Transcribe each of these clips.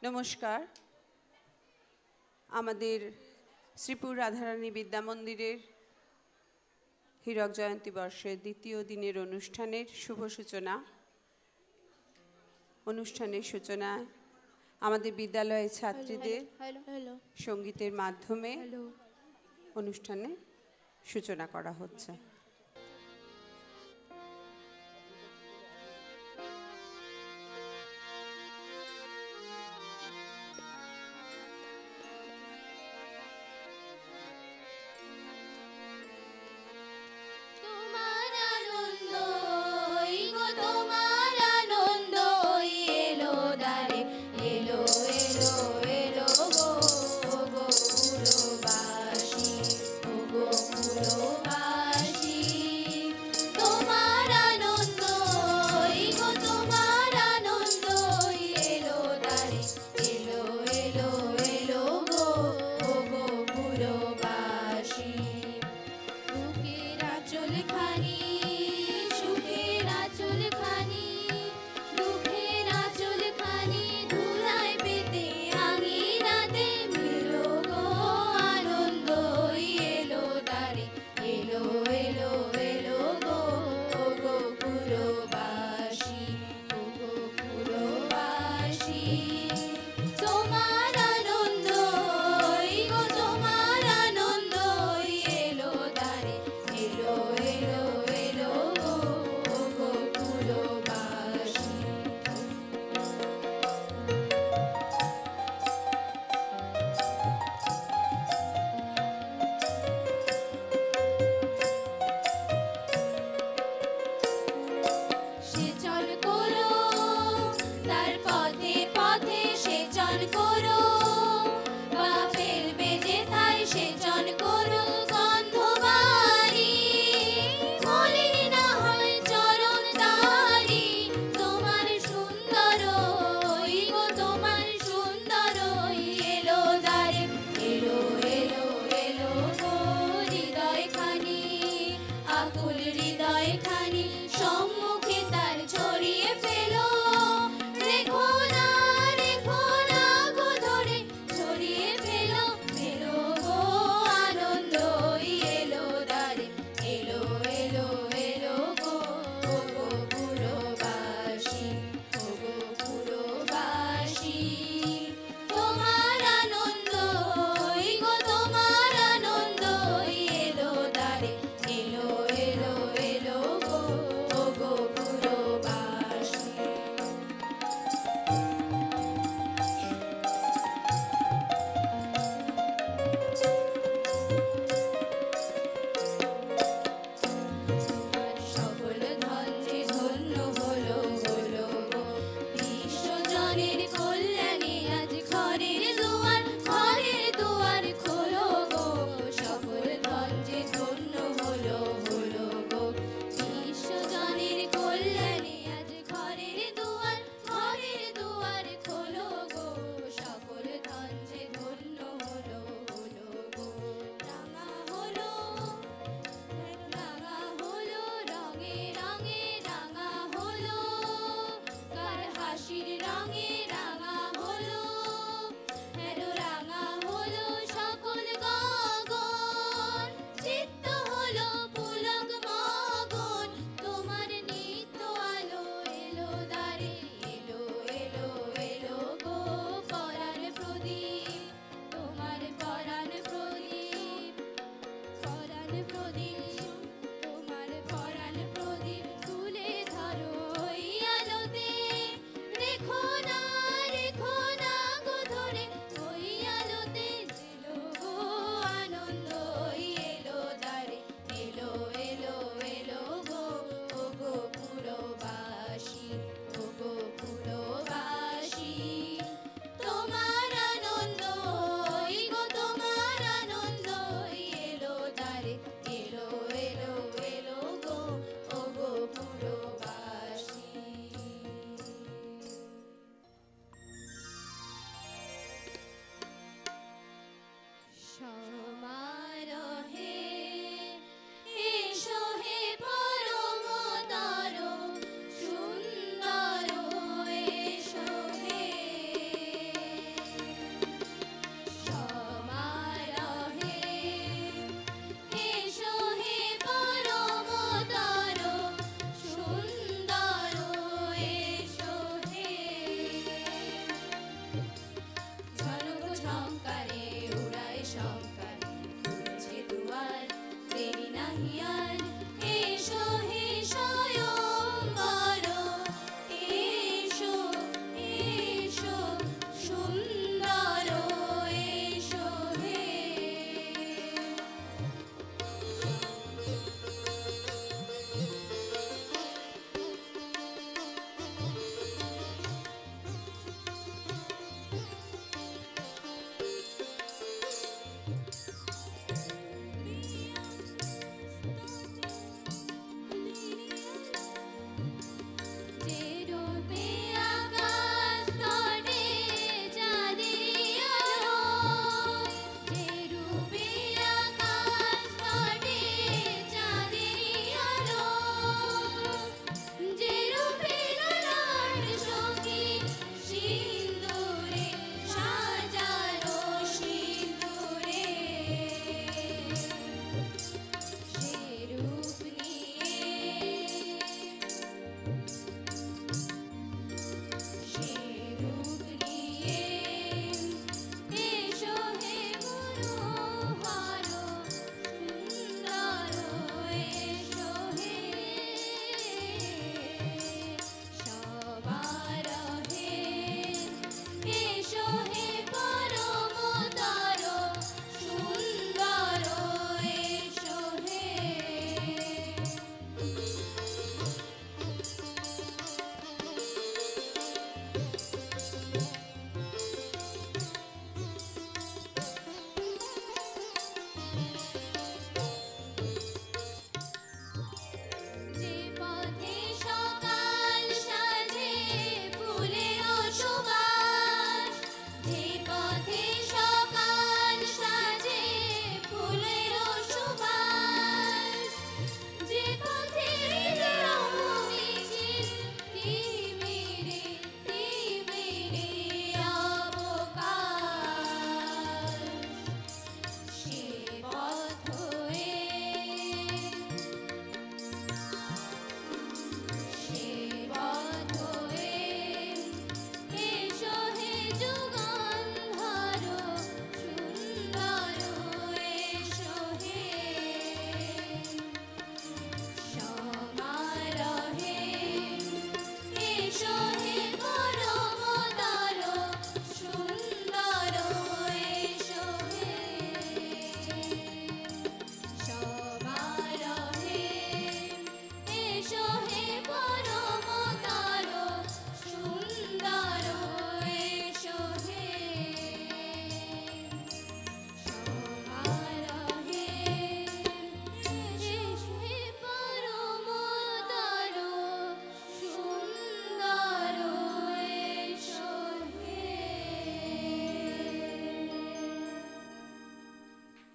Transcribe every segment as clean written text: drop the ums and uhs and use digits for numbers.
নমস্কার। আমাদের শ্রীপুর রাধারানী বিদ্যা মন্দিরের হীরক জয়ন্তী বর্ষের দ্বিতীয় দিনের অনুষ্ঠানের সূচনা আমাদের বিদ্যালয়ের ছাত্রীদের সঙ্গীতের মাধ্যমে অনুষ্ঠানের সূচনা করা হচ্ছে।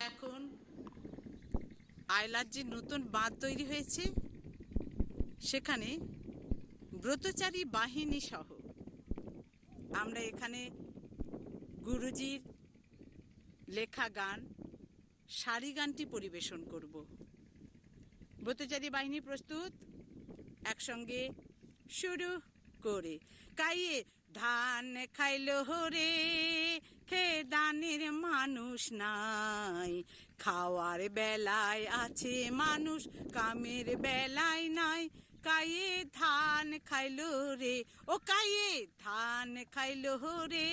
এখন আয়লার যে নতুন বাঁধ তৈরি হয়েছে সেখানে ব্রতচারী বাহিনী সহ আমরা এখানে গুরুজির লেখা গান সারি গানটি পরিবেশন করব। ব্রতচারী বাহিনী প্রস্তুত, একসঙ্গে শুরু করে। কাইয়ে ধান খাইলো রে, খেয়ে দানের মানুষ নাই, খাওয়ার বেলায় আছে মানুষ, কামের বেলায় নাই। কাইয়ে ধান খাইলো রে, ও কাইয়ে ধান খাইলো রে,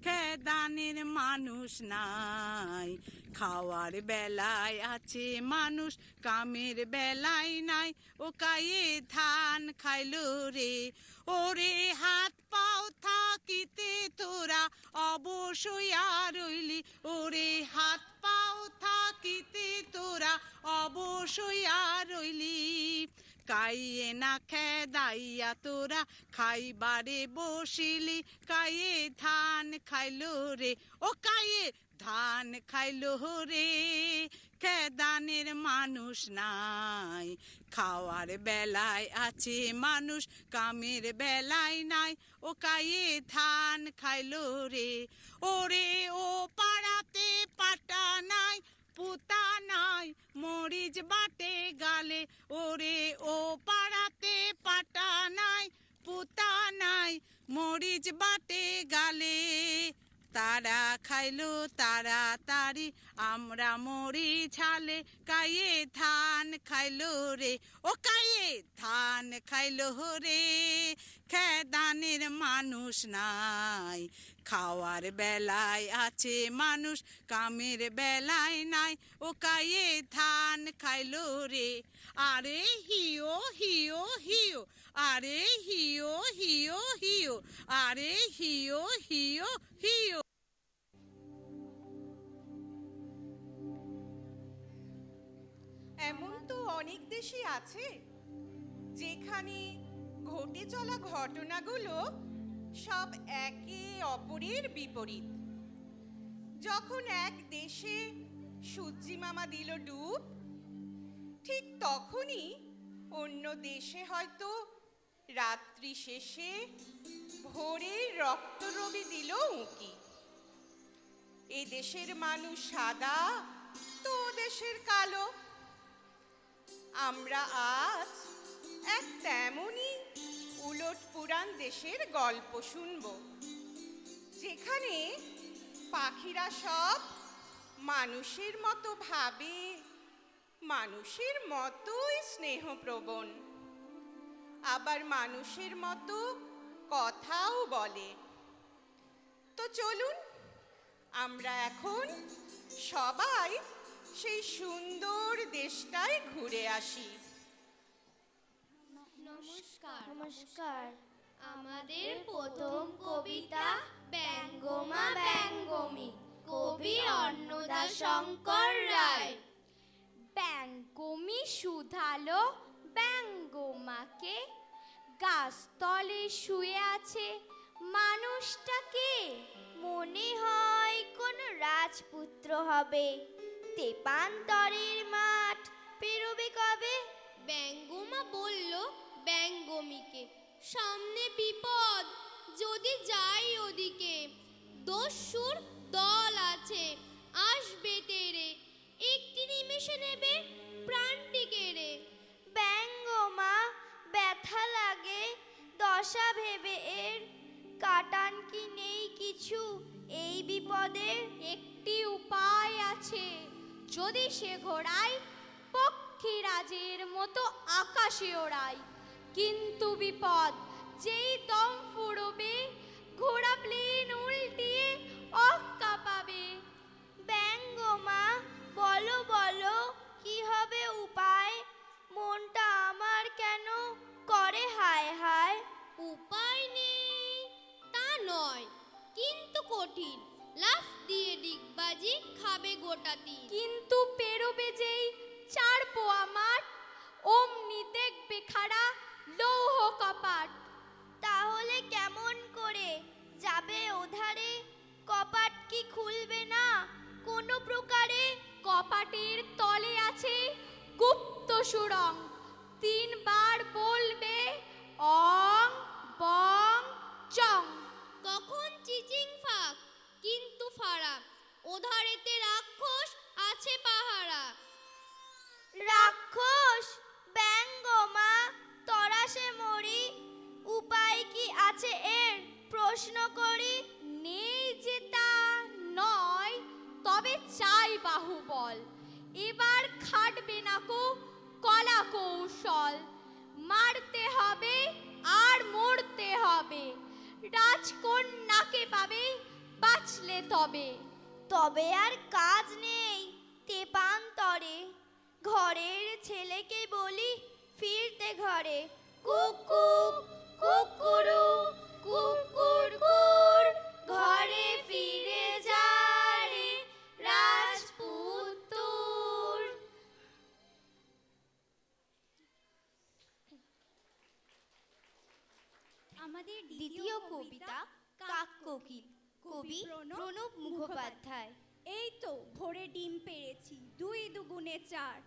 খেয়ে দানের মানুষ নাই, খাওয়ার বেলায় আছে মানুষ, কামের বেলায় নাই। ও কাইয়ে ধান খাইলো রে, ওরে হাত পাও থাকিতে তোরা অবশ্যই আর রইলি, ওরে হাত পাও থাকিতে তোরা অবশ্যই আর রইলি। কাইয়ে না খেদাইয়া তোরা খাইবারে বসিলি, কাইয়ে ধান খাইলো রে, ও কাইয়ে ধান খাইলো রে, খেদানের মানুষ নাই, খাওয়ার বেলায় আছে মানুষ, কামের বেলায় নাই। ও কাইয়ে ধান খাইলো রে, ওরে ও পাড়াতে পাটা নাই, পুতা নাই, মরিচ বাটে গালে, ওরে ও পাড়াতে পাটা নাই, পুতা নাই, মরিচ বাটে গালে। তারা খাইলো তাড়াতাড়ি, আমরা মরি ঝালে, কাইয়ে ধান খাইলো রে, ও কাইয়ে ধান খাইলো রে, খেদানের মানুষ নাই, খাওয়ার বেলায় আছে মানুষ, কামের বেলায় নাই। ও কাইয়ে ধান খাইলো রে, আরে হিও হিও হিও, আরে হিও হিও হিও, আরে হিও হিও হিও। এমন তো অনেক দেশই আছে যেখানে ঘটে চলা ঘটনাগুলো সব একে অপরের বিপরীত। যখন এক দেশে সূর্যি মামা দিল ডুব, ঠিক তখনই অন্য দেশে হয়তো রাত্রি শেষে ভোরের রক্তরবি দিল উঁকি। এ দেশের মানুষ সাদা, তো দেশের কালো। আমরা আজ এক তেমনই উলট পুরাণ দেশের গল্প শুনব, যেখানে পাখিরা সব মানুষের মতো ভাবে, মানুষের মতোই স্নেহপ্রবণ, আবার মানুষের মতো কথাও বলে। তো চলুন আমরা এখন সবাই সেই সুন্দর দেশটায় ঘুরে আসি। নমস্কার। নমস্কার। আমাদের প্রথম কবিতা ব্যঙ্গমা ব্যঙ্গমী, কবি অন্নদাশঙ্কর রায়। ব্যঙ্গমী শুধালো ব্যঙ্গমাকে, গাছতলে শুয়ে আছে মানুষটাকে, মনে হয় কোন রাজপুত্র হবে, তেপান্তরের মাঠ পেরোবে কবে। ব্যঙ্গমা বলল ব্যঙ্গমীকে, সামনে বিপদ, যদি যাই ওদিকে, দস্যুর দল আছে আসবে তেরে, একটি নিমেষে নেবে প্রাণটি কেড়ে। ব্যঙ্গমা ব্যথা লাগে দশা ভেবে এর, কাটান কি নেই কিছু এই বিপদের। একটি উপায় আছে, যদি সে ঘোড়ায় পক্ষীরাজের মতো আকাশে ওড়ায়, কিন্তু বিপদ যেই দম ফুরবে, ঘোড়া প্লেন উল্টিয়ে অক্কা পাবে। ব্যঙ্গমা বলো বলো কি হবে উপায়, মনটা আমার কেন করে হায় হায়। উপায় নেই তা নয়, কিন্তু কঠিন, লাফ দিয়ে ডিগবাজি খাবে গোটা দিন। কিন্তু পেরোবে যেই 4 পোয়া মাঠ, অমনি দেখবে খাড়া লৌহ কপাট। তাহলে কেমন করে যাবে ওধারে, কপাট কি খুলবে না কোন কোন প্রকারে কপাটের তলে আছে গুপ্ত সুরং। 3 বার বলবে অং বং চং। কখন চিচিং ফাঁক কিন্তু ফারাক, ওধারেতে রাক্ষস আছে পাহারা। রাক্ষস ব্যঙ্গমা তরাসে মরি, উপায় কি আছে এর প্রশ্ন করি। নেই যে তা নয়, তবে চাই বাহুবল। এবার খাটবে না কো কলা কৌশল। মারতে হবে আর মরতে হবে, রাজকন্যাকে পাবে বাঁচলে তবে। তবে আর কাজ নেই তেপান্তরে, ঘরের ছেলেকে বলি ফিরতে ঘরে। কুকুক কুকুরু কুকুর, ঘরে ফিরে যা রে রাজপুত্তুর। আমাদের দ্বিতীয় কবিতা কাক কোকিল, কবি প্রণব মুখোপাধ্যায়। এই তো ভোরে ডিম পেড়েছি, 2 দুগুণে 4।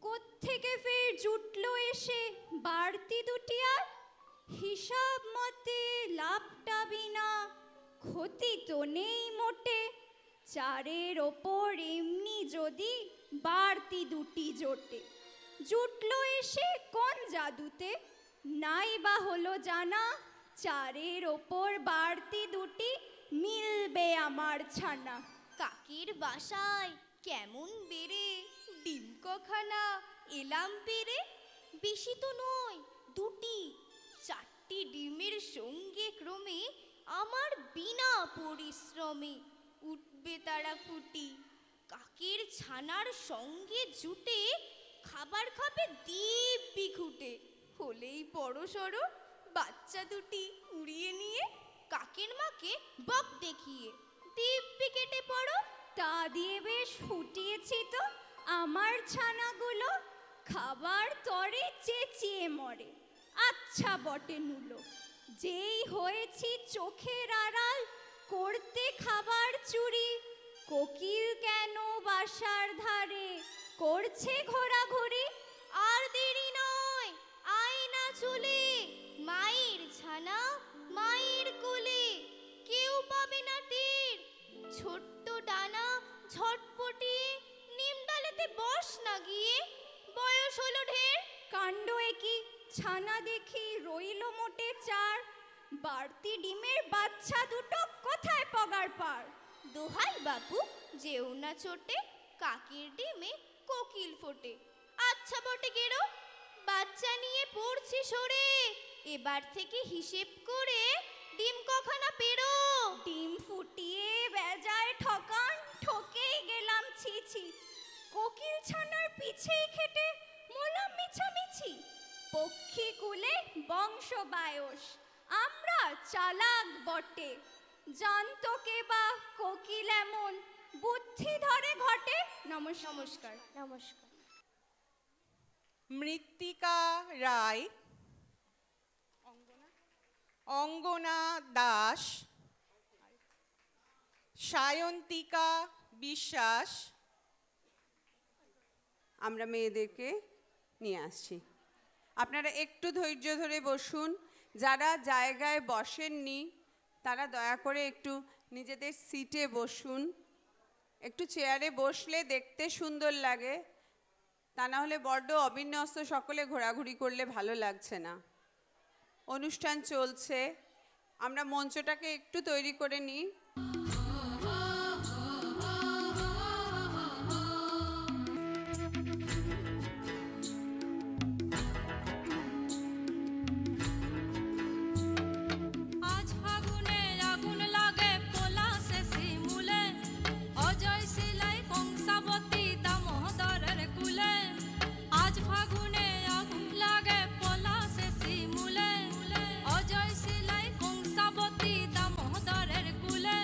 কোত্থেকে ফের জুটলো এসে বাড়তি 2টি আর। হিসাব মতে লাভটা বিনা ক্ষতি তো নেই মোটে। 4-এর ওপর এমনি যদি বাড়তি 2টি জোটে। জুটলো এসে কোন জাদুতে নাই বা হলো জানা। 4-এর ওপর বাড়তি 2টি মিলবে আমার ছানা। কাকের বাসায় কেমন বেড়ে ডিম কখানা এলাম পেরে। বেশি তো নয় 2টি, 4টি ডিমের সঙ্গে ক্রমে আমার বিনা পরিশ্রমে উঠবে তারা ফুটি। কাকের ছানার সঙ্গে জুটে খাবার খাবে দিব্যি খুঁটে। হলেই বড় সড়ো বাচ্চা 2টি উড়িয়ে নিয়ে কাকের মাকে বক দেখিয়ে দিব্যি কেটে পড়ো। তা দিয়ে বেশ ফুটিয়েছি তো আমার ছানাগুলো, খাবার তরে চেঁচিয়ে মরে। আচ্ছা বটে নুলো, যেই হয়েছি চোখের আড়াল করতে খাবার চুরি। কোকিল কেন বাসার ধারে করছে ঘোরাঘুরি। আর দেরি নয় আয় না চলে, মায়ের ছানা মায়ের কোলে। কেউ পাবে না টের, ছোট্ট ডানা ঝটপটি নিম ডালেতে বস না গিয়ে, বয়স হলো ঢের। কাণ্ড একি, ছানা দেখি রইল মোটে 4। বাড়তি ডিমের বাচ্চা 2টো কোথায় পগার পার। দোহাই বাপু যেও না ছোটে, কাকের ডিমে কোকিল ফোটে। আচ্ছা বটে গেরো, বাচ্চা নিয়ে পড়ছি সরে। এবার থেকে হিসেব করে ডিম কখানা পেরো। ডিম ফুটিয়ে বেজায় ঠকান, ঠকেই গেলাম ছিছি। কোকিল ছানার পিছেই খেটে মোলাম মিছামিছি। পক্ষী কুলে বংশ বায়স, আমরা চালাক বটে। জানতো কে বা কোকিল এমন বুদ্ধি ধরে ঘটে। নমস্কার। নমস্কার। মৃত্তিকা রায়, অঙ্গনা দাস, সায়ন্তিকা বিশ্বাস। আমরা মেয়েদেরকে নিয়ে আসছি। আপনারা একটু ধৈর্য ধরে বসুন। যারা জায়গায় বসেননি তারা দয়া করে একটু নিজেদের সিটে বসুন। একটু চেয়ারে বসলে দেখতে সুন্দর লাগে, তা না হলে বড্ড অবিন্যস্ত সকলে ঘোরাঘুরি করলে ভালো লাগছে না। অনুষ্ঠান চলছে, আমরা মঞ্চটাকে একটু তৈরি করে নিই। আজ ফাগুনে আগুন লাগে পলাশে শিমুলে, অজয় শিলাই কংসাবতী দামোদরের কুলে। আজ ফাগুনে আগুন লাগে পলাশে শিমুলে, অজয় শিলাই কংসাবতী দামোদরের কুলে।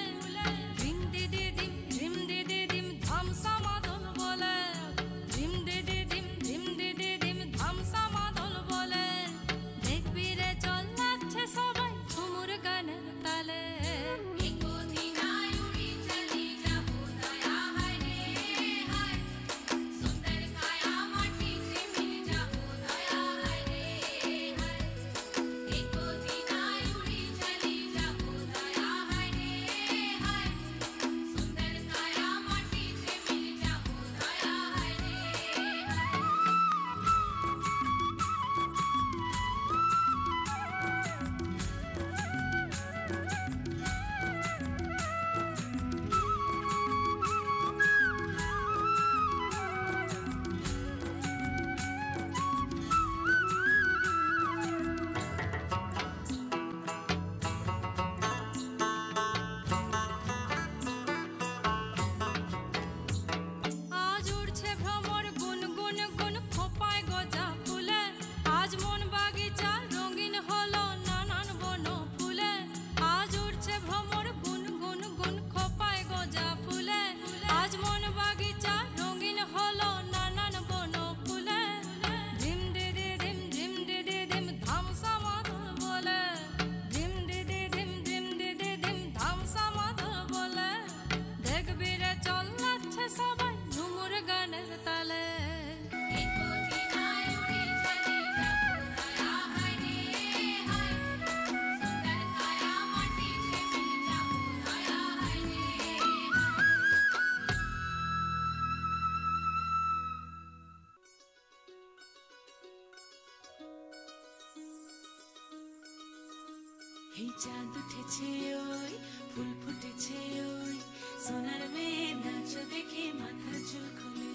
এই চাঁদ উঠেছে ওই ফুল ফুটেছে ওই সোনার মেয়ে নাচ দেখে মাথার চুল খুলে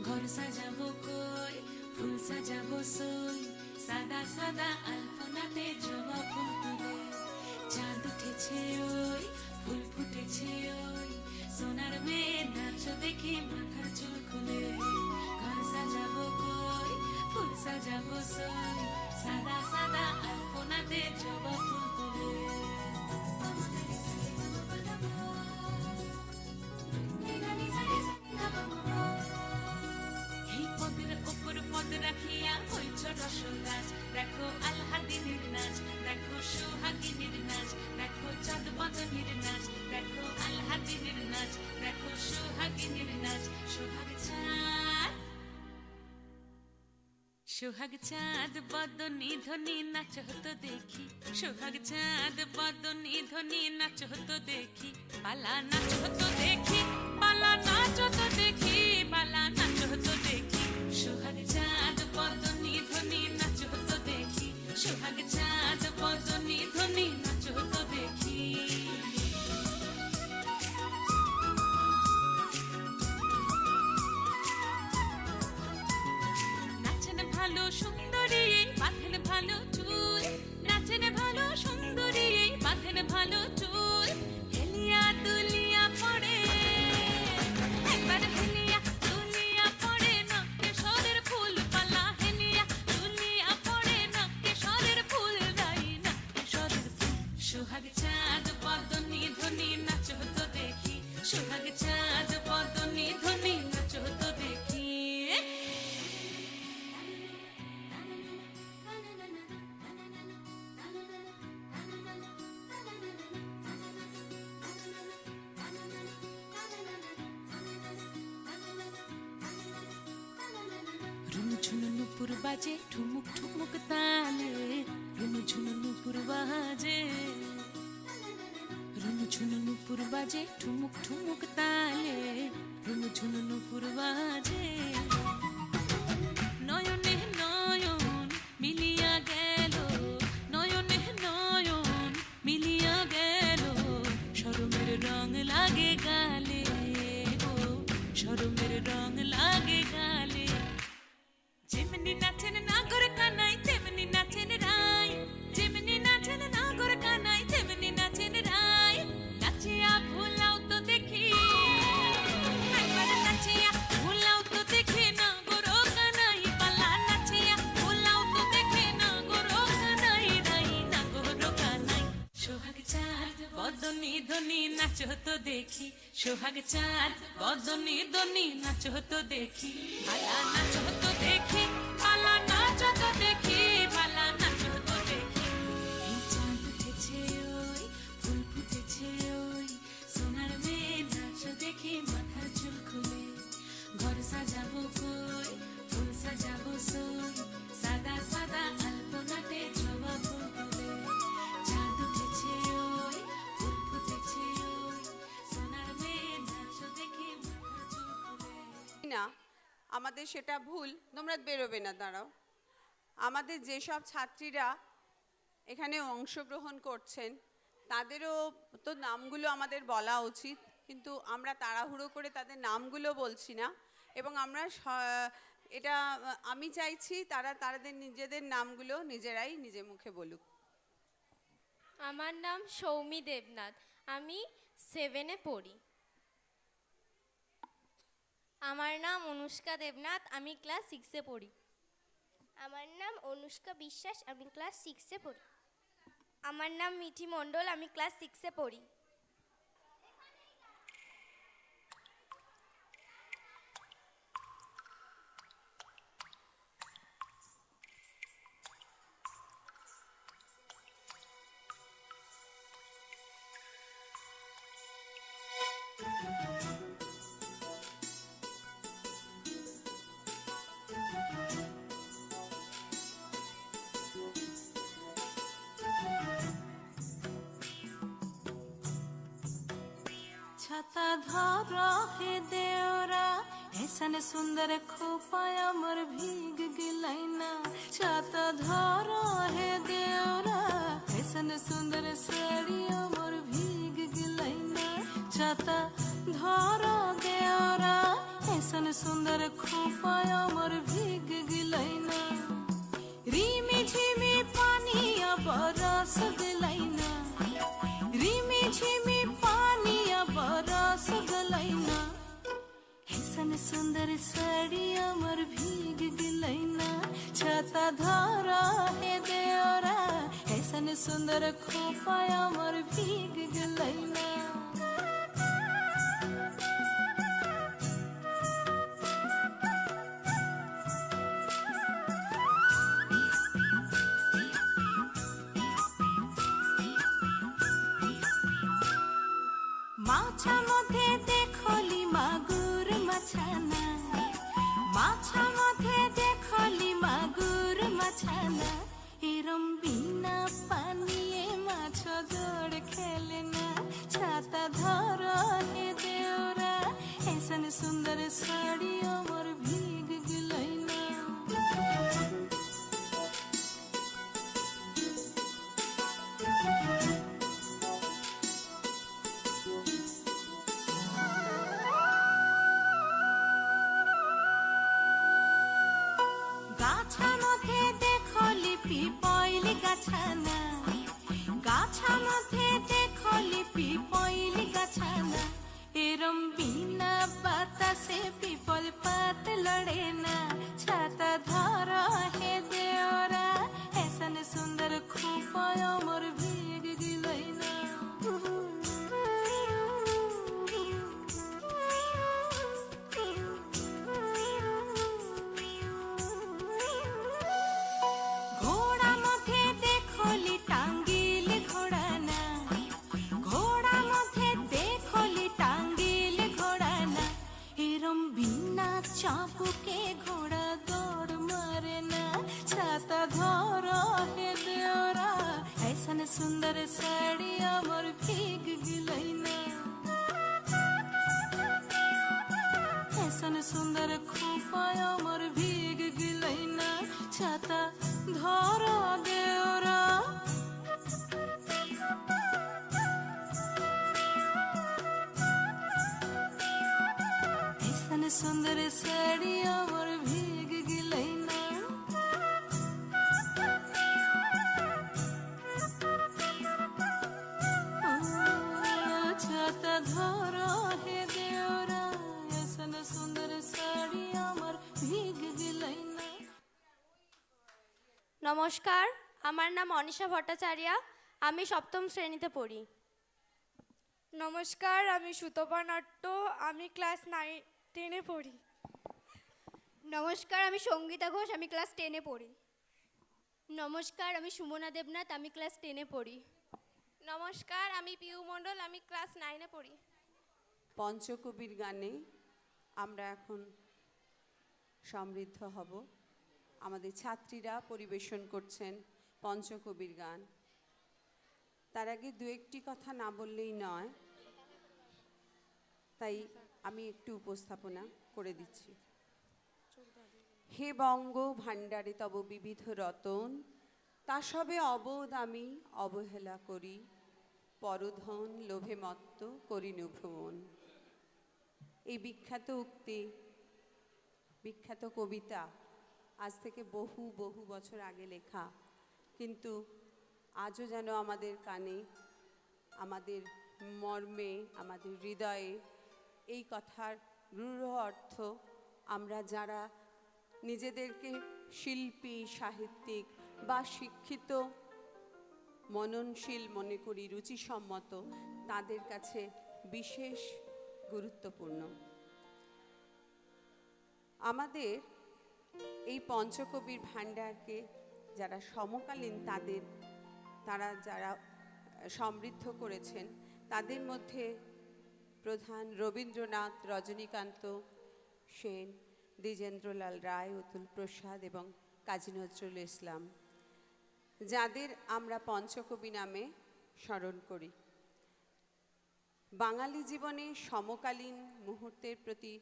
ঘর সাজাবো কই ফুল সাজাবো সই সাদা সাদা আলপনাতে জবা ফুল তুলে চাঁদ উঠেছে ওই ফুল ফুটেছে ওই সোনার মেয়ে নাচ দেখে মাথার চুল খুলে ঘর সাজাবো কই ফুল সাজাবো সই সাদা সাদা আলপনাতে জবা ফুল তুলে এই পদের ওপর পদ রাখিয়া হইছ রসল গাছ দেখো আল্লাদিনের নাচ দেখো সোহাগিনীর নাচ দেখো চাঁদ বদনের নাচ দেখো আল্লাদিনের নাচ দেখো সোহাগিনীর নাচ সোহাগ চাঁদ সোহাগ চাঁদ বদনী ধ্বনি নাচ হতো দেখি সোহাগ চাঁদ বদনী ধ্বনি নাচ হতো দেখি পালা নাচ হতো দেখি পালা নাচ হতো দেখি পালা নাচ হতো দেখি সোহাগ চাঁদ বদনী ধ্বনি নাচ হতো দেখি সোহাগ চাঁদ বদনী ধ্বনি নাচ হতো দেখি নাচেন ভালো সুন্দরী বাঁধেন ভালো চুল নাচেন ভালো সুন্দরী বাঁধেন ভালো চুল হেলিয়া দুলিয়া পড়ে একবার হেলিয়া দুলিয়া পড়ে নকে সরের ফুল পালা হেলিয়া দুলিয়া পড়ে নকে সরের ফুল দাই নকে সরের ফুল সোহাগ চাঁদ বদনী ধ্বনি নাচ হতো দেখি সোহাগ চাঁদ বদনী ধ্বনি নাচ হতো দেখি ঝুনু নুপুর বাজে ঠুমুক ঠুমুক তালে রুনু ঝুনু নুপুর বাজে রুনু ঝুনু নুপুর বাজে ঠুমুক ঠুমুক তালে রুনু ঝুনু নুপুর বাজে নয়নে নয়ন মিলিয়া গেল নয়নে নয়ন মিলিয়া গেল শরমের রং লাগে গালে গো শরমের রং লাগে গালে যেমনি নাচেন নাগর কানাই তেমনি নাচেন রাই যেমনি নাচেন নাগর কানাই তেমনি নাচেন রাই নাচিয়া ভুলাও তো দেখি একবার নাচিয়া ভুলাও তো দেখি নাগর কানাই পালা নাচিয়া ভুলাও তো দেখি নাগর কানাই রাই নাগর কানাই সোহাগ চাঁদ বদনী ধ্বনি নাচ হতো দেখি সোহাগ চাঁদ বদনী ধ্বনি নাচ হতো দেখি পালা নাচ হতো দেখি পালা নাচ হতো দেখি পালা নাচ হতো দেখি এই চাঁদ উঠেছে ওই ফুল ফুটেছে ওই সোনার মেয়ে নাচ দেখি মাথার চুল খুলে ঘর সাজাবো কই ফুল সাজাবো সই সাদা সাদা আলপনাতে জবা ফুল তুলে চাঁদ উঠেছে ওই ফুল ফুটেছে ওই সোনার মেয়ে নাচ দেখি মাথার চুল খুলে না আমাদের সেটা ভুল তোমরা বেরোবে না দাঁড়াও আমাদের যেসব ছাত্রীরা এখানে অংশগ্রহণ করছেন তাদেরও তো নামগুলো আমাদের বলা উচিত কিন্তু আমরা তাড়াহুড়ো করে তাদের নামগুলো বলছি না এবং আমরা এটা আমি চাইছি তাদের নিজেদের নামগুলো নিজেরাই নিজে মুখে বলুক। আমার নাম সৌমি দেবনাথ, আমি 7-এ পড়ি। আমার নাম অনুষ্কা দেবনাথ, আমি ক্লাস 6-এ পড়ি। আমার নাম অনুষ্কা বিশ্বাস, আমি ক্লাস 6-এ পড়ি। আমার নাম মিঠি মণ্ডল, আমি ক্লাস 6-এ পড়ি। छाता धरो हे देवरा ऐसन सुंदर खोपाया मर भीग गिलैना छाता धरो हे देवरा ऐसन सुंदर साड़ियों मोर भीग गिलैना छाता धरो देवरा ऐसन सुंदर खोपाया मोर भीग गिलैना रिमी झिमी पानी बरस गिलैना रिमी झिमी पानी बरस गिलैना ऐसन सुंदर साड़िया मोर भीग गिलैना छाता धरा हे देवरा ऐसन सुंदर खोपाया मोर भीग गिलैना মাছা মধ্যে দেখলি মাগুর মাছানা মাছা মধ্যে দেখলি মাগুর মাছানা এরম বিনা পানিয়ে মাছ দৌড় খেলে না ছাতা ধর হে দেওরা ऐसन सुंदर साड़ियों मोर भीग गिलैना গাছা মধ্যে দেখলি পিপইলি গাছানা গাছা মধ্যে দেখলি পিপইলি গাছানা এরম বিনা বাতাসে পিপল পাত লড়ে না ছাতা ধর হে দেওরা ऐसन सुंदर खोपाया मोर भीग गिलैना ঘোড়া মধ্যে দেখলি টাঙ্গিল ঘোড়া না ঘোড়া মধ্যে দেখলি টাঙ্গিল ঘোড়া না এরম বিনা চাপুকে ঘোড়া দৌড় মারে না ছাতা ধর হে দেওরা ऐसन सुंदर साड़िया मोर भीग गिलैना ऐसन सुंदर खोपाया मोर भीग गिलैना छाता धर देवरा ऐसन सुंदर साड़िया मोर भीग गिलैना छाता धर हे देवरा ऐसन सुंदर साड़िया मोर भीग गिलैना নমস্কার, আমার নাম অনিশা ভট্টাচার্য, আমি সপ্তম শ্রেণীতে পড়ি। নমস্কার, আমি সুতপা নাট্য, আমি ক্লাস 10-এ পড়ি। নমস্কার, আমি সঙ্গীতা ঘোষ, আমি ক্লাস 10-এ পড়ি। নমস্কার, আমি সুমনা দেবনাথ, আমি ক্লাস 10-এ পড়ি। নমস্কার, আমি পিউ মণ্ডল, আমি ক্লাস 9-এ পড়ি। পঞ্চকবির গানে আমরা এখন সমৃদ্ধ হব। আমাদের ছাত্রীরা পরিবেশন করছেন পঞ্চকবির গান। তার আগে দু একটি কথা না বললেই নয়, তাই আমি একটু উপস্থাপনা করে দিচ্ছি। হে বঙ্গ ভাণ্ডারে তব বিবিধ রতন, তা সবে অবোধ আমি অবহেলা করি, পরধন লোভে মত্ত করিনু ভ্রমণ। এই বিখ্যাত উক্তি, বিখ্যাত কবিতা আজ থেকে বহু বহু বছর আগে লেখা, কিন্তু আজও যেন আমাদের কানে, আমাদের মর্মে, আমাদের হৃদয়ে এই কথার রূঢ় অর্থ আমরা যারা নিজেদেরকে শিল্পী, সাহিত্যিক বা শিক্ষিত, মননশীল মনে করি, রুচিসম্মত, তাদের কাছে বিশেষ গুরুত্বপূর্ণ। আমাদের এই পঞ্চকবির ভাণ্ডারকে যারা সমকালীন তারা যারা সমৃদ্ধ করেছেন, তাদের মধ্যে প্রধান রবীন্দ্রনাথ, রজনীকান্ত সেন, দ্বিজেন্দ্রলাল রায়, অতুল প্রসাদ এবং কাজী নজরুল ইসলাম, যাদের আমরা পঞ্চকবি নামে স্মরণ করি। বাঙালি জীবনে সমকালীন মুহূর্তের প্রতি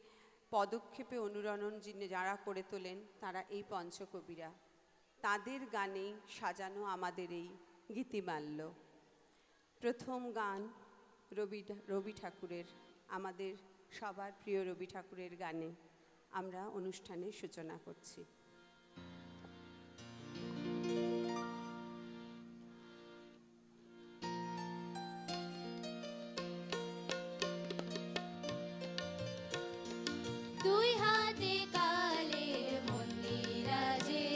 পদক্ষেপে অনুরণন যারা করে তোলেন তারা এই পঞ্চকবিরা। তাদের গানেই সাজানো আমাদের এই গীতিমাল্য। প্রথম গান রবি ঠাকুরের, আমাদের সবার প্রিয় রবি ঠাকুরের গানে আমরা অনুষ্ঠানের সূচনা করছি। দুই হাতে কালের মন্দিরাজে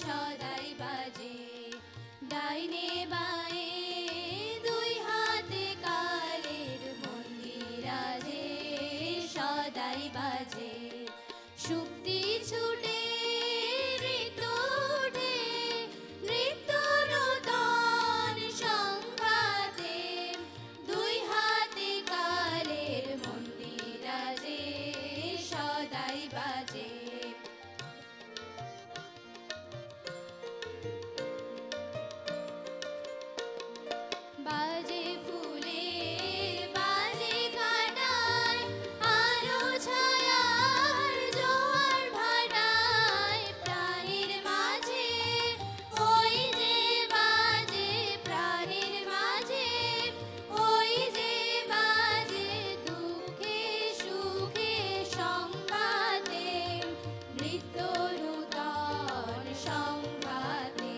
সদাই বাজে, ডাইনে বায়ে দুই হাতে কালের মন্দিরাজে সদাই বাজে। শুক্তি ছুটে নৃত্য উঠে, নৃত্য নূতন সংঘাতে, দুই হাতে কালের মন্দিরাজে সদাই বাজে। বাজে ফুলে বাজে কাটায়, আলো ছায়ার জোয়ার ভাটায়, প্রাণীর মাঝে ওই যে বাজে, প্রাণীর মাঝে ওই যে বাজে, দুঃখে সুখে সংঘাতে, নৃত্য নূতন সংঘাতে,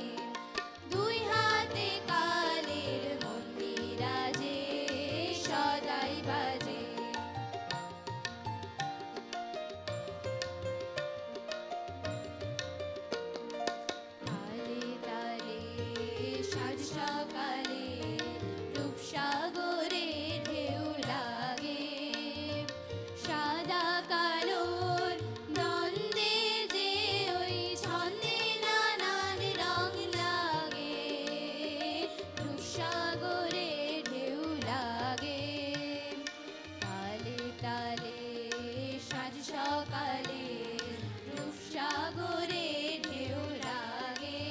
দুই হাতে কালের মন্দিরাজে সদাই বাজে। তালে তালে সাজ সকালে রূপসাগরে ঢেউ লাগে, সাদা কালোর দ্বন্দ্বে যে ওই ছন্দে নানান রং লাগে, রূপসাগরে ঢেউ লাগে। তালে তালে সাজ সকালে রূপসাগরে ঢেউ লাগে,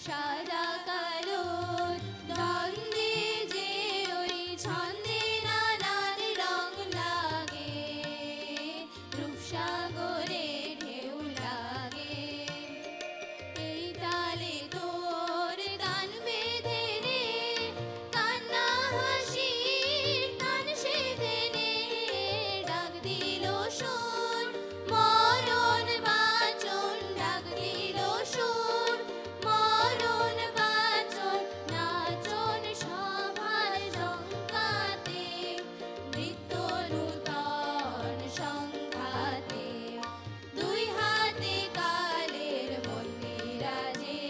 সাদা কালোর দ্বন্দ্বে যে ওই ছন্দে নানান রং লাগে, রূপসাগরে ঢেউ লাগে। এই তালে তোর গান বেঁধে রে, কান্না হাসির গান সেধে নে, ডাক দিল সুর মরণ বাচন, ডাক দিল সুর মরণ বাচন, নাচন সভার সংঘাতে, নৃত্য নূতন সংঘাতে, দুই হাতে কালের মন্দিরাজে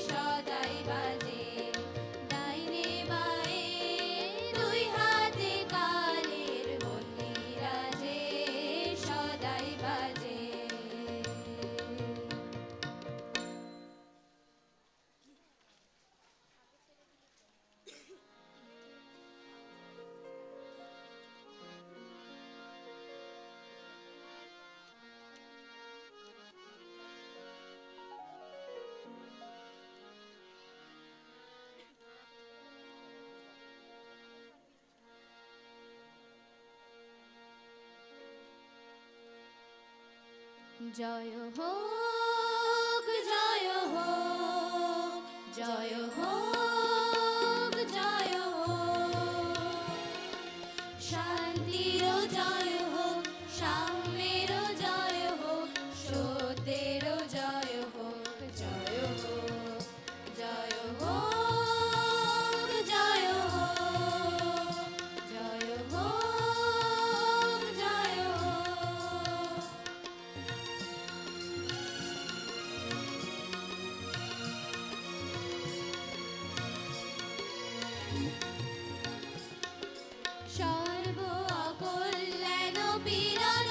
সদাই বাজে, ডাইনে বায়ে দুই হাতে কালের মন্দিরাজে সদাই বাজে। জয় হোক জয় হোক জয় হোক জয় হোক, শান্তির জয় হোক, সাম্যের জয় হোক, সত্যের জয় হোক, জয় হোক জয় হোক জয় হোক জয় হোক জয় হোক। সর্ব অকল্যাণ পীড়ন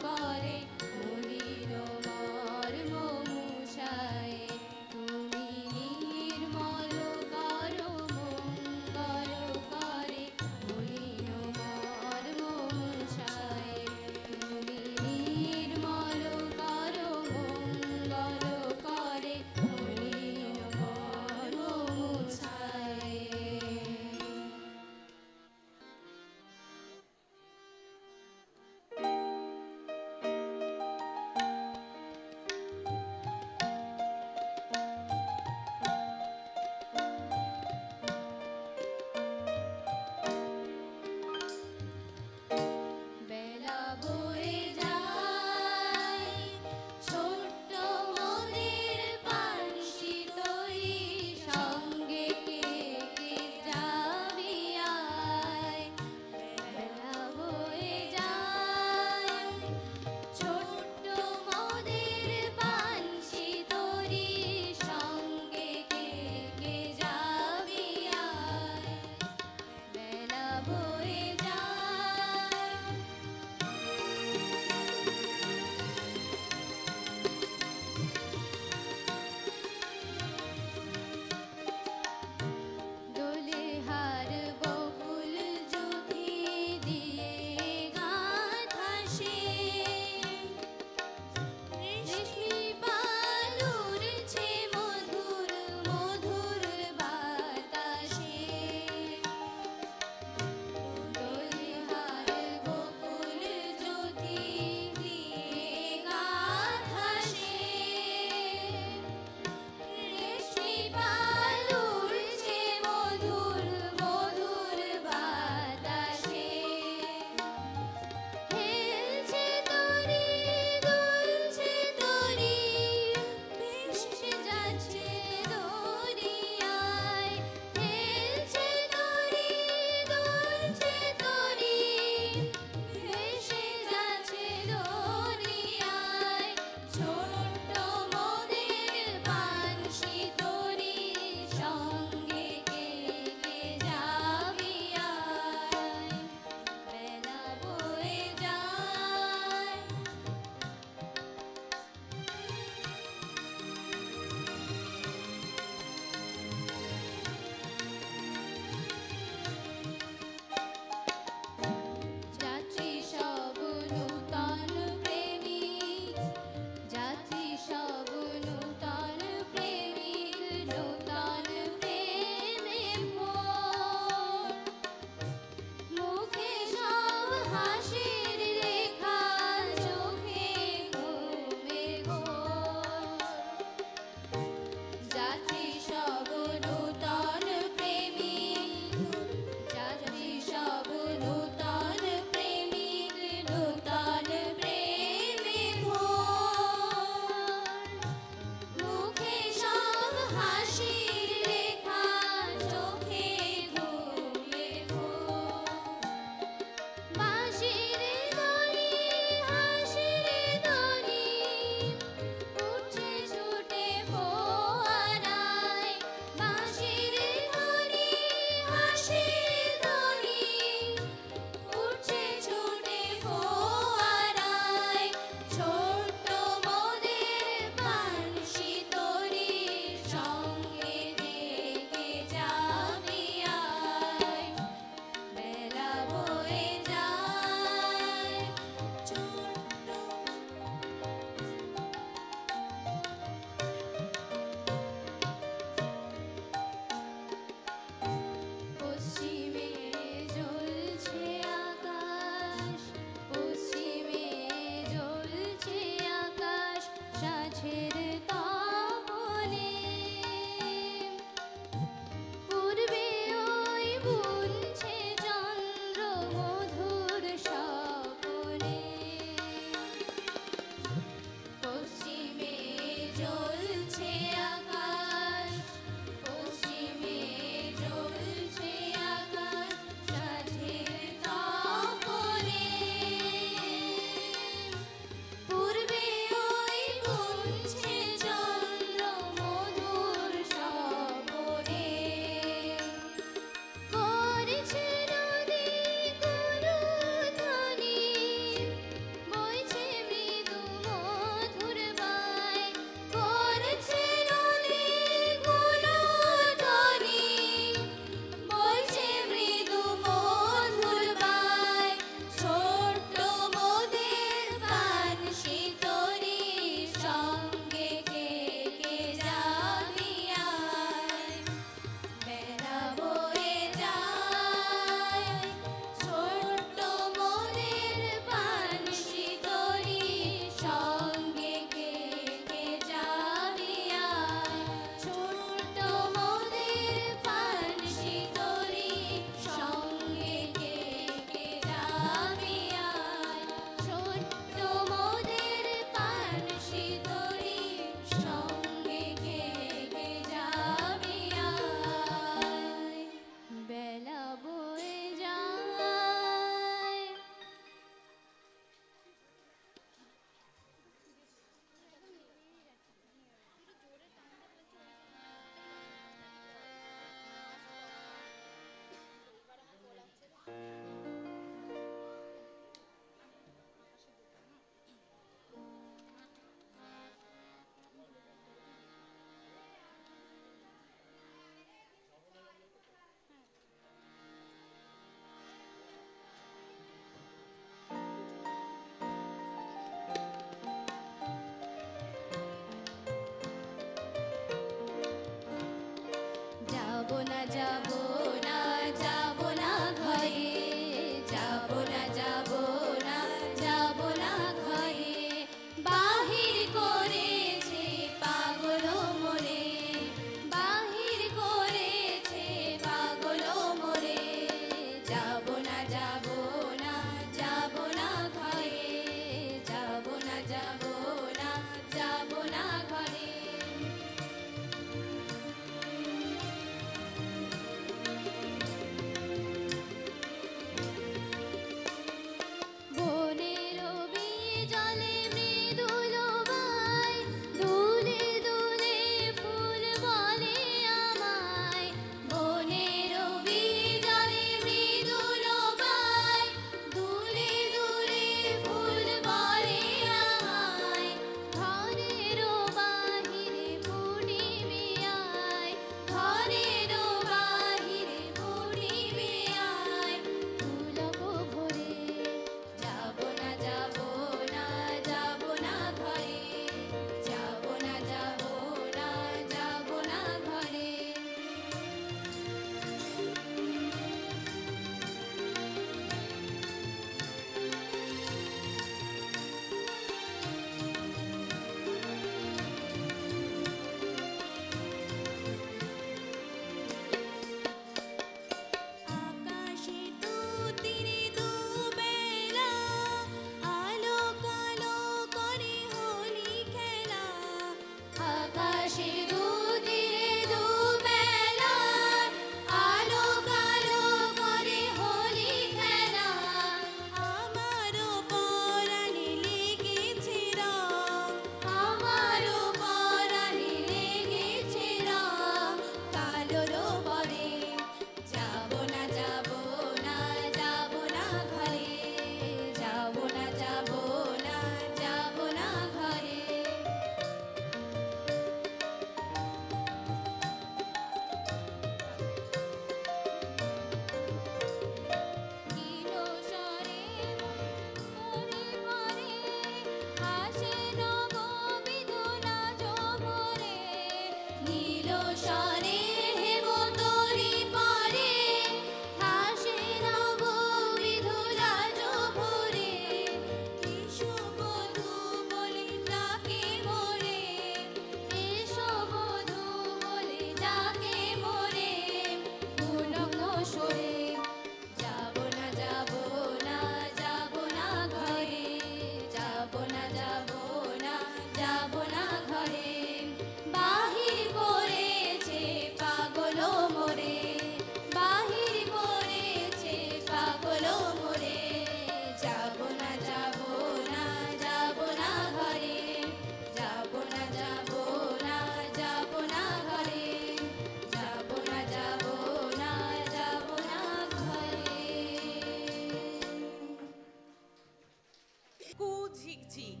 ঝিকঝিক।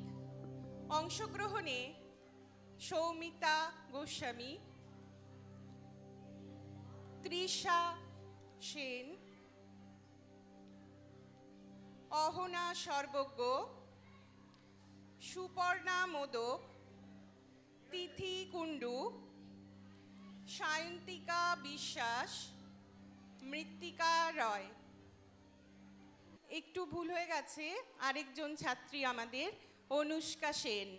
অংশগ্রহণে সৌমিতা গোস্বামী, তৃষা সেন, অহনা সর্বজ্ঞ, সুপর্ণা মোদক, তিথি কুণ্ডু, সায়ন্তিকা বিশ্বাস, মৃত্তিকা রয়। একটু ভুল হয়ে গেছে, আরেকজন ছাত্রী আমাদের অনুষ্কা সেন।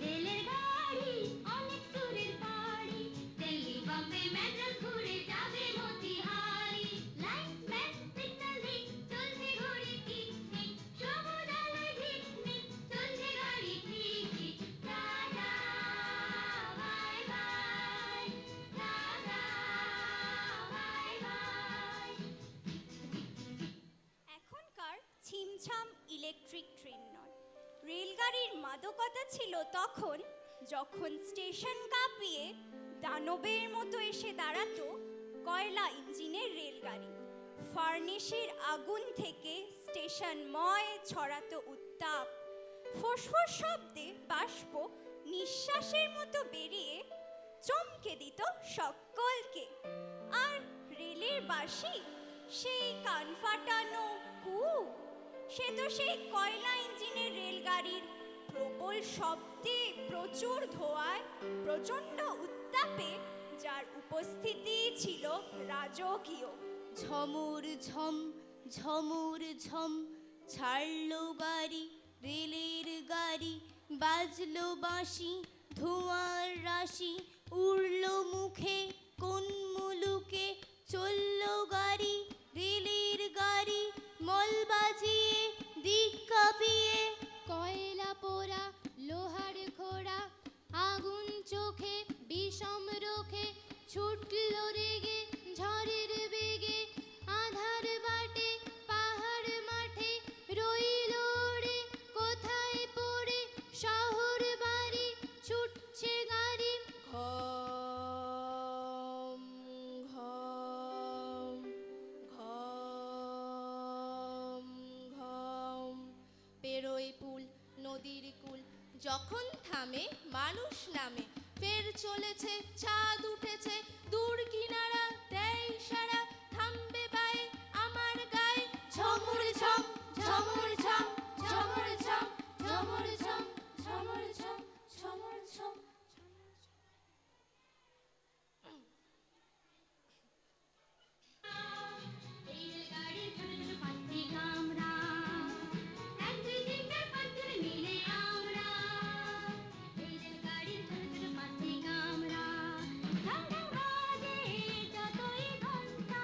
রেলের গাড়ি অনেক দূরের বাড়ি, দিল্লি বম্বে ম্যাড্রাস ঘুরে যাবে মতিহারি। লাইটম্যান সিগন্যাল দিক, চলছে ঘড়ি টিক টিক, সবুজ আলোয় ঝিকমিক, চলছে গাড়ি ঠিক ঠিক। Tata bye bye, tata bye bye. এখনকার ছিমছাম ইলেকট্রিক ট্রেন নয়, রেলগাড়ির মাদকতা ছিল তখন, যখন স্টেশন কাঁপিয়ে দানবের মতো এসে দাঁড়াতো কয়লা ইঞ্জিনের রেলগাড়ি। ফার্নেসের আগুন থেকে স্টেশনময় ছড়াতো উত্তাপ, ফোঁস-ফোঁস শব্দে বাষ্প নিঃশ্বাসের মতো বেরিয়ে চমকে দিত সকলকে। আর রেলের বাঁশি, সেই কান ফাটানো কু, সে তো সেই কয়লা ইঞ্জিনের রেলগাড়ির প্রবল শব্দে, প্রচুর ধোঁয়ায়, প্রচণ্ড উত্তাপে, যার উপস্থিতি ছিল রাজকীয়। ঝমুর ঝম ঝমুর ঝম, ছাড়লো গাড়ি রেলের গাড়ি, বাজলো বাঁশি ধোঁয়ার রাশি, উড়লো মুখে কোন মুলুকে, চললো গাড়ি রেলের গাড়ি, মল বাজিয়ে দিক কাঁপিয়ে। কয়লা পোড়া লোহার ঘোড়া, আগুন চোখে বিষম রোখে, ছুটলো রেগে ঝড়ের বেগে, আধার বাটে পাহাড় মাঠে, রইল ওড়ে কোথায় পড়ে, শহর বাড়ি ছুটছে গাড়ি। ঘম ঘম ঘম ঘম, পেরোয় পুল নদীর কুল, যখন থামে মানুষ নামে, ফের চলেছে চাঁদ উঠেছে, দূর কিনারা দেয় ইশারা, থামবে পায়ে আমার গায়ে। ঝমুর ঝম ঝমুর ঝম, ঝমুর ঝম ঝমুর ঝম, ঝমুর ঝম ঝমুর ঝম। রেলগাড়ির ছোট ছোট পাত্রী কামরা, এক দুই তিন চার পাঁচ জনে মিলে আমরা। রেলগাড়ির ছোট ছোট পাত্রী কামরা, ঢং ঢং বাজে যতই ঘন্টা,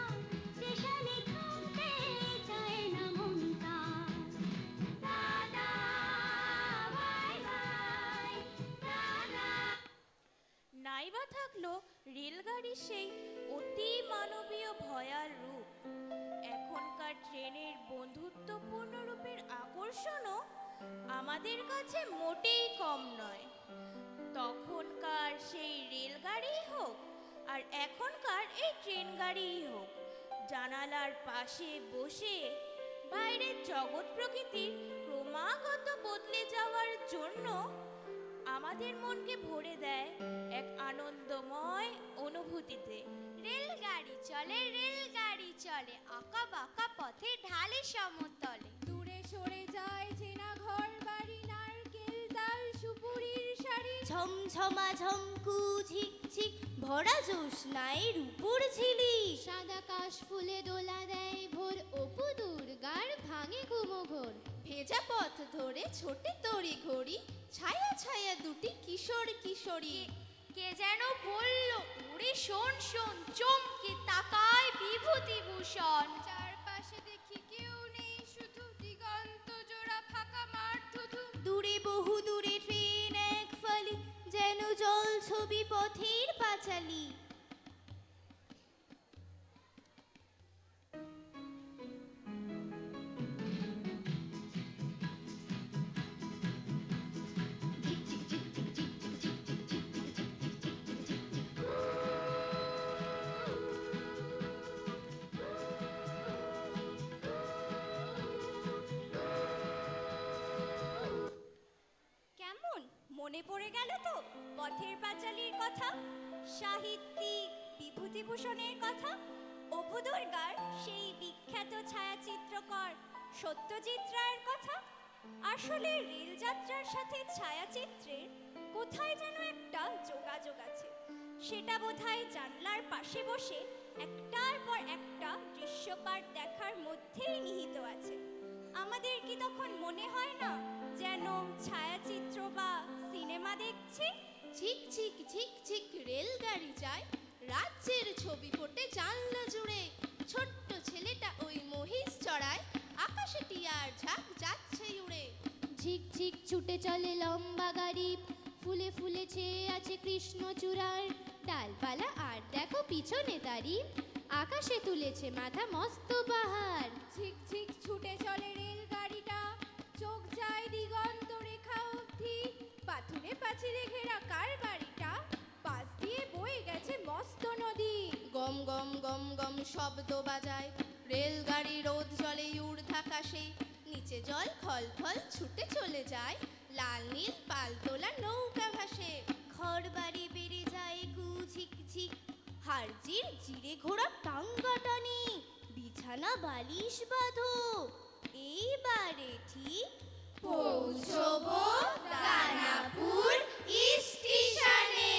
স্টেশনে থামতে চায় না মনটা। Tata bye bye, tata. নাইবা থাকলো রেলগাড়ির সেই অতি মানবীয় ভয়ার রূপ, এখনকার ট্রেনের বন্ধুত্বপূর্ণ রূপের আকর্ষণও আমাদের কাছে মোটেই কম নয়। তখনকার সেই রেলগাড়িই হোক আর এখনকার এই ট্রেন গাড়িই হোক, জানালার পাশে বসে বাইরের জগৎ প্রকৃতির ক্রমাগত বদলে যাওয়ার জন্য আমাদের মনকে ভরে দেয় এক আনন্দময় অনুভূতিতে। রেলগাড়ি চলে রেলগাড়ি চলে, আঁকা বাঁকা পথে ঢালে সমতলে। দূরে সরে যায় চেনা ঘর বাড়ি, নারকেল তাল সুপুরির শাড়ি। ঝমঝমা ঝমকু ঝিকঝিক, ভরা জ্যোৎস্নায় উপর ঝিলি। সাদা কাশ ফুলে দোলা দেয় ভোর, অপু দুর্গার ভাঙে ঘুমোঘোর। ভেজা পথ ধরে ছোটে তড়ি ঘড়ি, ছায়া ছায়া দুটি কিশোর কিশোরী। কে যেন বলল উড়ে শোন শোন, চমকে তাকায় বিভূতিভূষণ। চারপাশে দেখি কেউ নেই, শুধু দিগন্ত জোড়া ফাঁকা মাঠ ধুধু। দূরে বহু দূরে ট্রেন এক ফালি, যেন জল ছবি পথের পাঁচালী। পড়ে গেল তো পথের পাঁচালীর কথা, সাহিত্যিক বিভূতিভূষণের কথা, অপু দুর্গার সেই বিখ্যাত ছায়াচিত্রকর সত্যজিৎ রায়ের কথা। আসলে রেলযাত্রার সাথে ছায়াচিত্রের কোথায় যেন একটা যোগাযোগ আছে। সেটা বোধহয় জানলার পাশে বসে একটার পর একটা দৃশ্যপাট দেখার মধ্যেই নিহিত আছে। আমাদের কি তখন মনে হয় না যেন ছায়াচিত্র বা সিনেমা দেখছি? ঝিক ঝিক ঝিক ঝিক রেলগাড়ি যায়, রাজ্যের ছবি ফোটে জানলা জুড়ে। ছোট্ট ছেলেটা ওই মহিষ চড়ায়, আকাশে টিয়ার ঝাঁক যাচ্ছে উড়ে। ঝিক ঝিক ছুটে চলে লম্বা গাড়ি, ফুলে ফুলে ছেয়ে আছে কৃষ্ণচূড়ার ডালপালা। আর দেখো পিছনে তারি, আকাশে তুলেছে মাথা মস্ত পাহাড়। ঝিক ঝিক ছুটে চলে রেলগাড়িটা, চোখ যায় দিগন্ত রেখা অবধি। পাথুরে পাঁচিরে ঘেরা কার বাড়িটা, পাশ দিয়ে বয়ে গেছে মস্ত নদী। গম গম গম গম শব্দ বাজায়, রেলগাড়ি রোদ জলে ঊর্ধ্বাকাশে। নিচে জল খল খল ছুটে চলে যায়, লাল নীল পালতোলা নৌকা ভাসে। ঘর বাড়ি বেড়ে যায় গু ঝিক ঝিক, হাড়জির জিরে ঘোড়া টাঙ্গাটানি। বিছানা বালিশ বাঁধো, এইবারে ঠিক পৌঁছবো দানাপুর স্টেশনে।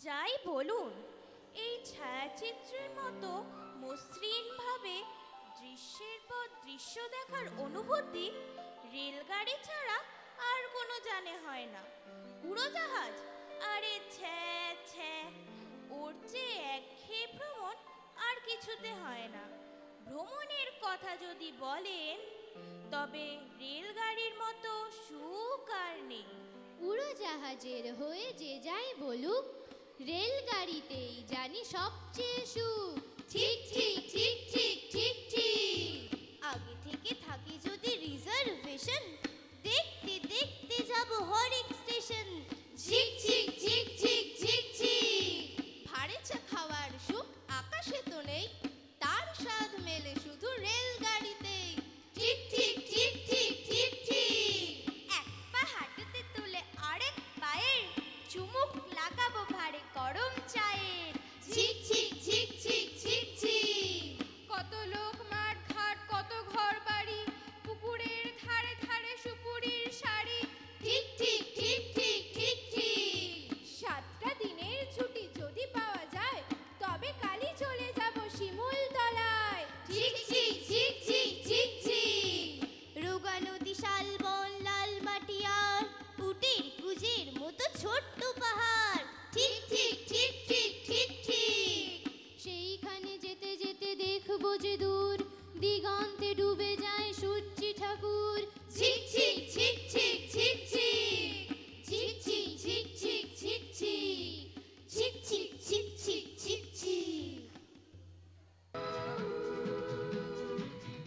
যাই বলুন, এই ছায়াচিত্রের মতো মসৃণভাবে দৃশ্যের পর দৃশ্য দেখার অনুভূতি রেলগাড়ি ছাড়া আর কোনো জানে হয় না। উড়োজাহাজ, আরে ছ্যা ছ্যা, ওর চেয়ে একঘেয়ে ভ্রমণ আর কিছুতে হয় না। ভ্রমণের কথা যদি বলেন, তবে রেলগাড়ির মতো সুখ আর নেই। উড়োজাহাজের হয়ে যে যাই বলুক, রেলগাড়িতেই জানি সবচেয়ে সুখ। ঠিক ঠিক ঠিক ঠিক ঠিক ঠিক। আগে থেকে থাকি যদি রিজার্ভেশন, দেখতে দেখতে যাব হরেক স্টেশন। ঝিক ঝিক ঝিক ঝিক ঝিক ঝিক। ভাড়ে চা খাওয়ার সুখ আকাশে তো নেই, তার স্বাদ মেলে শুধু রেলগাড়িতেই। ঠিক ঠিক ঠিক ঠিক ঠিক ঠিক। এক পা হাঁটুতে তুলে আরেক পায়ের চুমুক লাগাবো ভারে গরম চায়ের। ঝিক ঝিক ঝিক ঝিক ঝিক ঝিক। কত লোক মাঠ ঘাট, কত ঘর বাড়ি, পুকুরের ধারে ধারে সুপুরির শাড়ি। ঠিক ঠিক ঠিক ঠিক ঠিক ঠিক। 7টা দিনের ছুটি যদি পাওয়া যায়, তবে কালই চলে যাব শিমুল তলায়। ঠিক ঠিক ঠিক ঠিক ঠিক ঠিক। রোগা নদী, শালবন, লাল মাটি আর উটের কুজের মতো ছোট্ট পাহাড়। ঠিক ঠিক ঠিক ঠিক ঠিক ঠিক। সেইখানে যেতে যেতে দেখবো যে দূর দিগন্তে ডুবে যায় সূর্যি ঠাকুর। ঝিক ঝিক ঝিক ঝিক ঝিক ঝিক। ঝিক ঝিক ঝিক ঝিক ঝিক ঝিক। ঝিক ঝিক ঝিক ঝিক ঝিক ঝিক।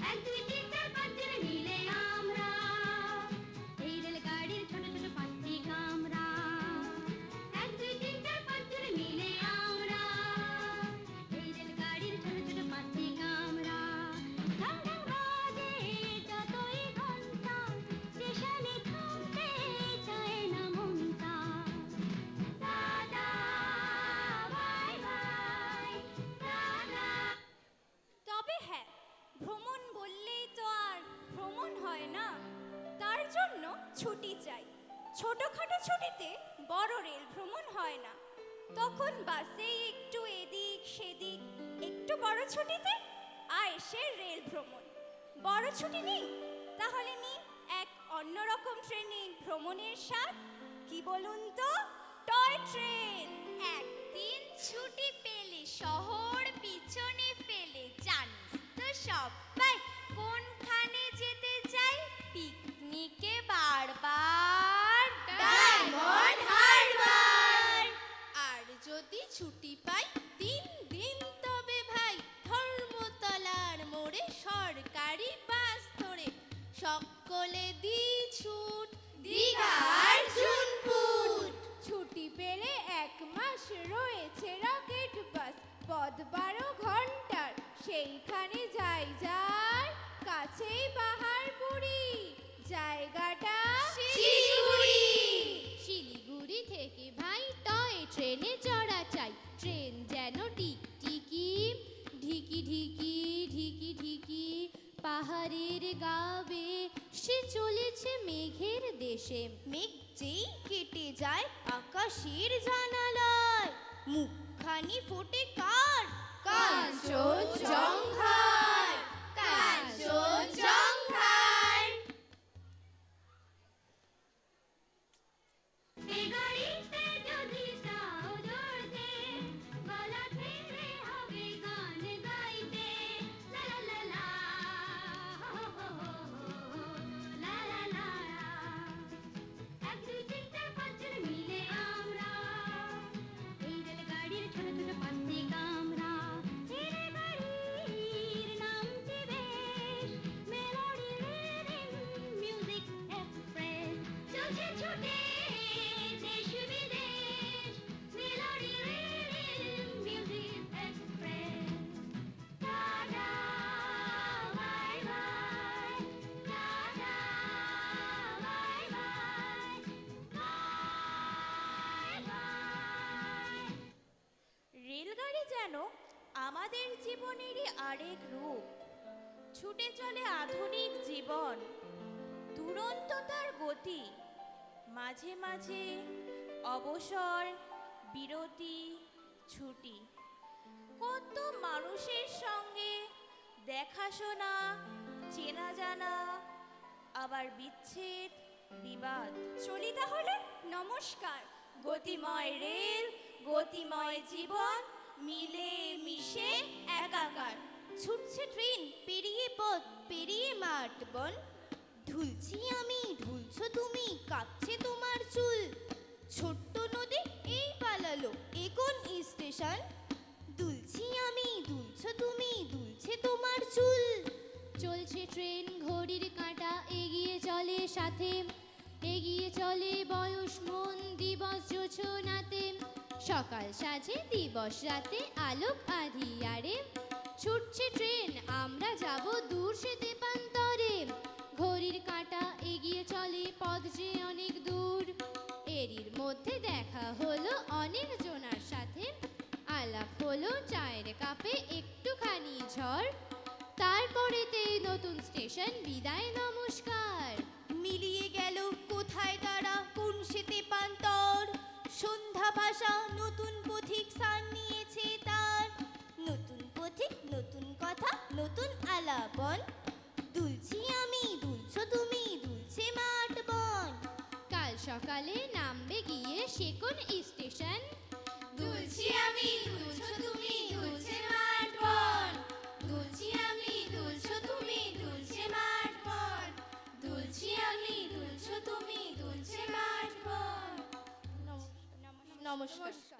এক দুই তিন চার পাঁচ জন মিলে আমরা এই রেলগাড়ির ছোট ছোট 5টি কামরা। এক দুই তিন চার পাঁচ জন মিলে আমরা এই রেলগাড়ির ছোট ছোট 5টি কামরা। ঢং ঢং বাজে যতই ঘন্টা, স্টেশনে থামতে চায় না মনটা। Tata bye bye tata. তবে হ্যাঁ, ভ্রমণ বললেই তো আর ভ্রমণ হয় না, তার জন্য ছুটি চাই। ছোটখাটো ছুটিতে বড় রেল ভ্রমণ হয় না, তখন বাসেই একটু এদিক সেদিক। একটু বড় ছুটিতে আয়েশের রেল ভ্রমণ। বড় ছুটি নেই, তাহলে নিন এক অন্যরকম ট্রেনে ভ্রমণের স্বাদ। কি বলুন তো? Toy train. একদিন ছুটি পেলে শহর পিছনে ফেলে জানিস তো সবাই কোনখানে যেতে চাই? পিকনিকে বারবার ডায়মন্ড হারবার। আর যদি ছুটি পাই 3 দিন তবে ভাই ধর্মতলার মোড়ে সরকারি বাস ধরে সকলে দি ছুট দীঘার জুনপুট। ছুটি পেলে 1 মাস রয়েছে রকেট বাস, পথ 12 ঘন্টার, সেইখানে যাই যার কাছেই পাহাড়পুরি, জায়গাটা শিলিগুড়ি। শিলিগুড়ি থেকে ভাই টয় ট্রেনে চড়া চাই, ট্রেন যেন টিকটিকি ঢিকি ঢিকি ঢিকি ঢিকি পাহাড়ের গা বেয়ে সে চলেছে মেঘের দেশে। মেঘ যেই কেটে যায় আকাশের জানালায়, মুখখানি ফোটে কার? কাঞ্চনজঙ্ঘার, কাঞ্চনজঙ্ঘার। রেলগাড়ি যেন আমাদের জীবনেরই আরেক রূপ। ছুটে চলে আধুনিক জীবন, দুরন্ত তার গতি, মাঝে মাঝে অবসর, বিরতি, ছুটি। কত মানুষের সঙ্গে দেখাশোনা, চেনা জানা, আবার বিচ্ছেদ, বিবাদ। চলি তাহলে, নমস্কার। গতিময় রেল, গতিময় জীবন, মিলে মিশে একাকার। ছুটছে ট্রেন পেরিয়ে পথ, পেরিয়ে মাঠ বন। ঢুলছি আমি, ঢুলছো তুমি, কাঁপছে তোমার চুল। ছোট্ট নদী এই পালালো, এ কোন স্টেশন? দুলছি আমি, দুলছো তুমি, দুলছে তোমার চুল। চলছে ট্রেন ঘড়ির কাঁটা এগিয়ে চলে সাথে, এগিয়ে চলে বয়স মন দিবস জোছনাতে। সকাল সাজে দিবস রাতে আলোক আঁধিয়ারে, ছুটছে ট্রেন আমরা যাব দূর সে তেপান্তরে। ঘড়ির কাঁটা এগিয়ে চলে পথ যে অনেক দূর, এরির মধ্যে দেখা হলো অনেক জনার সাথে। আলাপ হলো চায়ের কাপে একটুখানি ঝড়, তারপরেতে নতুন স্টেশন বিদায় নমস্কার। মিলিয়ে গেল কোথায় তারা, কোন সে তেপান্তর। সন্ধ্যা ভাষা নতুন পথিক স্থান নিয়েছে তার। নতুন পথিক, নতুন কথা, নতুন আলাপন। দুলছি আমি, দুলছো তুমি, দুলছে মাঠ বন। কাল সকালে নামবে গিয়ে সে কোন স্টেশন? দুলছি আমি, দুলছো তুমি, দুলছে মাঠ বন। দুলছি আমি, দুলছো তুমি, দুলছে মাঠ বন। দুলছি আমি, দুলছো তুমি, দুলছে মাঠ বন। নমস্কার।